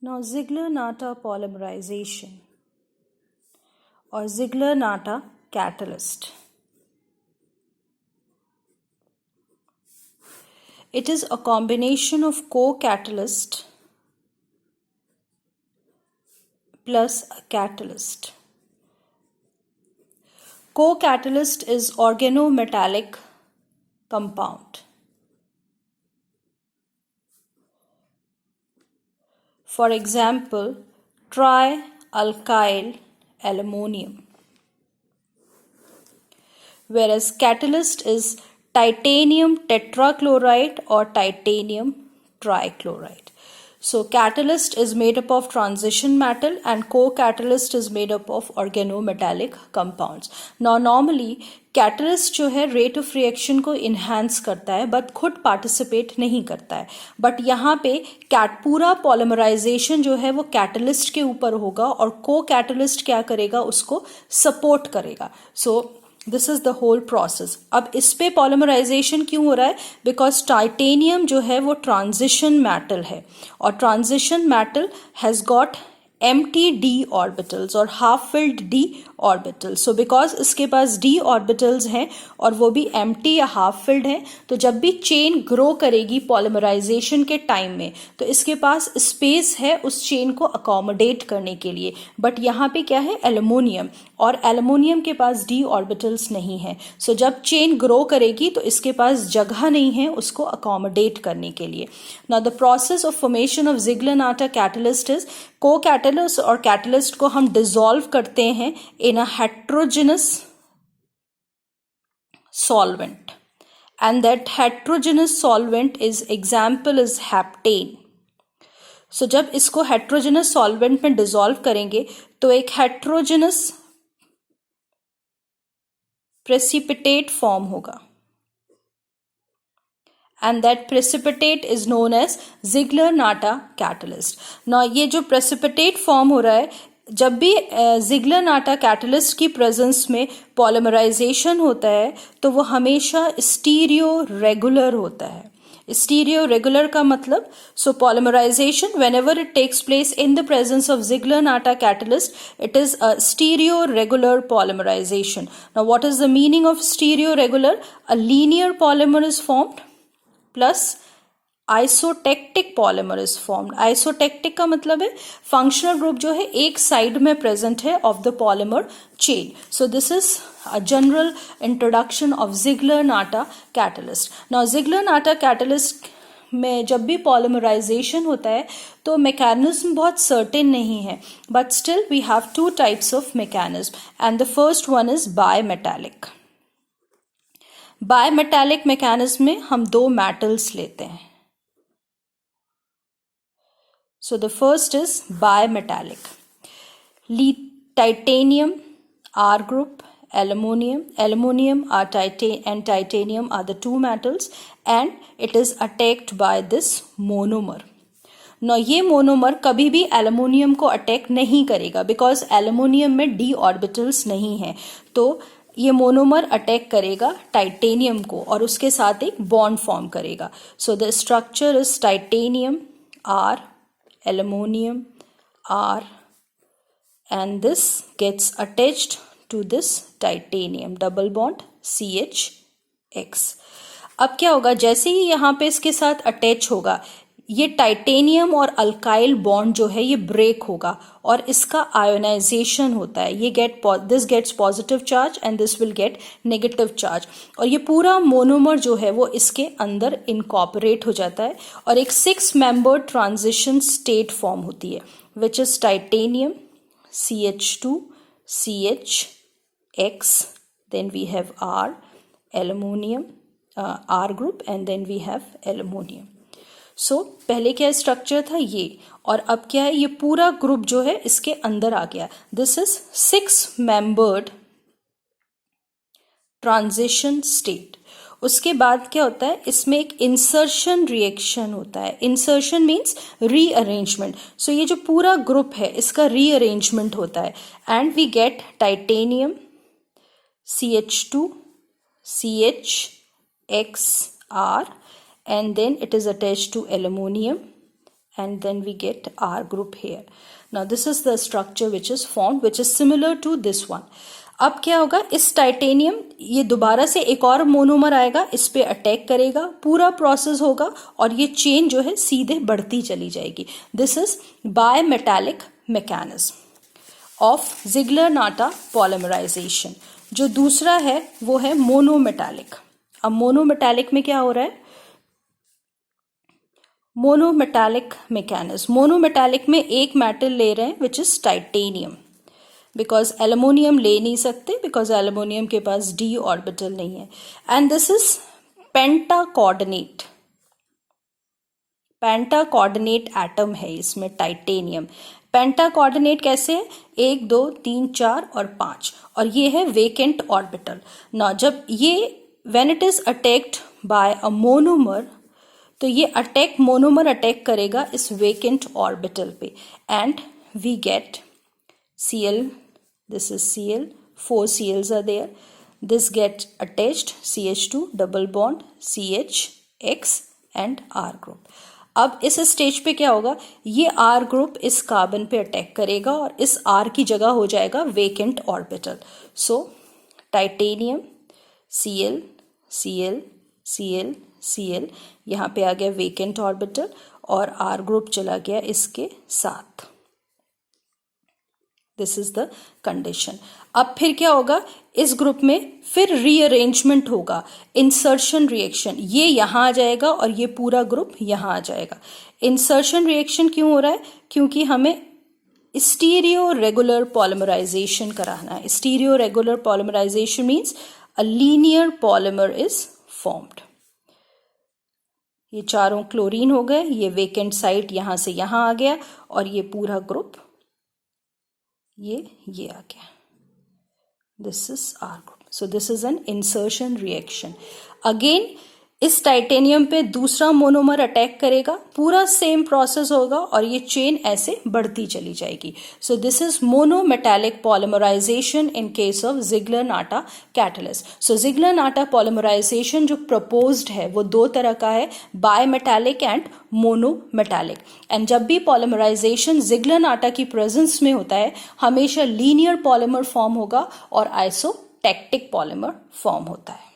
Now Ziegler-Natta polymerization or Ziegler-Natta catalyst. It is a combination of co-catalyst plus a catalyst. Co-catalyst is organometallic compound. For example, trialkyl aluminum. Whereas catalyst is titanium tetrachloride or titanium trichloride. So catalyst is made up of transition metal and co-catalyst is made up of organometallic compounds. Now normally catalyst जो है rate of reaction को enhance करता है but खुद participate नहीं करता है. But यहाँ पे पूरा पॉलिमराइजेशन जो है वो कैटलिस्ट के ऊपर होगा और को कैटलिस्ट क्या करेगा, उसको सपोर्ट करेगा. So this is the whole process. अब इस पे पॉलिमराइजेशन क्यों हो रहा है? बिकॉज टाइटेनियम जो है वो ट्रांजिशन मेटल है और transition metal has got empty d orbitals और half filled d orbitals. So because इसके पास d orbitals हैं और वो भी empty या half filled हैं, तो जब भी चेन ग्रो करेगी पॉलिमराइजेशन के टाइम में तो इसके पास स्पेस है उस चेन को अकोमोडेट करने के लिए. बट यहाँ पे क्या है, एल्युमिनियम, और एल्युमिनियम के पास d orbitals नहीं है. सो जब चेन ग्रो करेगी तो इसके पास जगह नहीं है उसको अकोमोडेट करने के लिए. Now the process of formation of Ziegler-Natta catalyst is cocatalyst और कैटलिस्ट को हम डिसॉल्व करते हैं in a heterogeneous solvent and that heterogeneous solvent is example is heptane. So जब इसको हेट्रोजेनस सॉल्वेंट में डिसॉल्व करेंगे तो एक हेट्रोजेनस प्रेसिपिटेट फॉर्म होगा and that precipitate is known as Ziegler-Natta catalyst. Now ये जो precipitate form हो रहा है, जब भी Ziegler-Natta catalyst की presence में polymerization होता है तो वो हमेशा स्टीरियो रेगुलर होता है. स्टीरियो रेगुलर का मतलब, so polymerization whenever it takes place in the presence of Ziegler-Natta catalyst, it is a stereo regular polymerization. Now what is the meaning of stereo regular? A linear polymer is formed plus isotactic polymer is formed. Isotactic का मतलब है functional group जो है एक side में present है of the polymer chain. So this is a general introduction of Ziegler-Natta catalyst. Now Ziegler-Natta catalyst में जब भी पॉलीमराइजेशन होता है तो मैकेनिज्म बहुत सर्टेन नहीं है, but still we have two types of mechanism and the first one is bimetallic. Bimetallic mechanism में हम दो मेटल्स लेते हैं. So the first is bimetallic. Titanium R group, aluminum and titanium are the two metals and it is attacked by this monomer. Now ये monomer कभी भी aluminium को attack नहीं करेगा बिकॉज एल्युमिनियम में d ऑर्बिटल्स नहीं है. तो ये मोनोमर अटैक करेगा टाइटेनियम को और उसके साथ एक बॉन्ड फॉर्म करेगा. So the structure is titanium R, aluminium R, and this gets attached to this titanium, double bond CH(X). अब क्या होगा, जैसे ही यहाँ पे इसके साथ अटैच होगा ये टाइटेनियम और अल्काइल बॉन्ड जो है ये ब्रेक होगा और इसका आयोनाइजेशन होता है. ये this gets positive charge and this will get negative charge और ये पूरा मोनोमर जो है वो इसके अंदर इनकॉर्पोरेट हो जाता है और एक 6 मेंबर ट्रांजिशन स्टेट फॉर्म होती है which is titanium CH2 CH(X), then we have R, aluminum, R group, and then we have aluminum. सो पहले क्या स्ट्रक्चर था ये, और अब क्या है, ये पूरा ग्रुप जो है इसके अंदर आ गया. This is 6 membered transition state. उसके बाद क्या होता है, इसमें एक इंसर्शन रिएक्शन होता है. Insertion means rearrangement. सो ये जो पूरा ग्रुप है इसका रीअरेंजमेंट होता है and we get titanium CH2 CH(X) R, and then it is attached to aluminum and then we get R group here. Now this is the structure which is formed, which is similar to this one. अब क्या होगा, इस titanium ये दोबारा से एक और monomer आएगा, इस पे अटैक करेगा, पूरा प्रोसेस होगा और ये चेन जो है सीधे बढ़ती चली जाएगी. This is bimetallic mechanism of Ziegler Natta polymerisation. जो दूसरा है वो है मोनोमेटालिक. अब मोनोमेटालिक में क्या हो रहा है, मोनोमेटालिक मैकेनिज्म. मोनोमेटालिक में एक मेटल ले रहे हैं which is titanium, because aluminium ले नहीं सकते, बिकॉज एल्युमिनियम के पास d ऑर्बिटल नहीं है. And this is pentacoordinate. Pentacoordinate atom है इसमें टाइटेनियम. पेंटाकोऑर्डिनेट कैसे है, 1 2 3 4 और 5, और ये है वेकेंट ऑर्बिटल. ना जब ये when it is attacked by a monomer, तो ये मोनोमर अटैक करेगा इस वेकेंट ऑर्बिटल पे, and we get Cl. This is Cl. 4 Cls are there. This gets attached, CH2 double bond, CH, X and R group. अब इस stage पे क्या होगा, ये R ग्रुप इस कार्बन पे अटैक करेगा और इस R की जगह हो जाएगा vacant orbital. So titanium Cl Cl Cl Cl, यहाँ पे आ गया वेकेंट ऑर्बिटल और R ग्रुप चला गया इसके साथ. This is the condition. अब फिर क्या होगा, इस ग्रुप में फिर रीअरेंजमेंट होगा, इंसर्शन रिएक्शन. ये यहाँ आ जाएगा और ये पूरा ग्रुप यहाँ आ जाएगा. इंसर्शन रिएक्शन क्यों हो रहा है, क्योंकि हमें स्टीरियो रेगुलर पॉलीमराइजेशन कराना है. Stereo regular polymerisation means a linear polymer is formed. ये चारों क्लोरीन हो गए, ये वेकेंट साइट यहाँ से यहाँ आ गया और ये पूरा ग्रुप ये आ गया. This is R group. So this is an insertion reaction. Again इस टाइटेनियम पे दूसरा मोनोमर अटैक करेगा, पूरा सेम प्रोसेस होगा और ये चेन ऐसे बढ़ती चली जाएगी. So this is monometallic polymerisation in case of Ziegler Natta catalyst. So Ziegler Natta polymerisation जो प्रपोज्ड है वो 2 तरह का है, बायमेटालिक एंड मोनोमेटालिक. एंड जब भी पॉलीमराइजेशन जिग्लर-नाटा की प्रेजेंस में होता है, हमेशा लीनियर पॉलीमर फॉर्म होगा और आइसोटैक्टिक पॉलीमर फॉर्म होता है.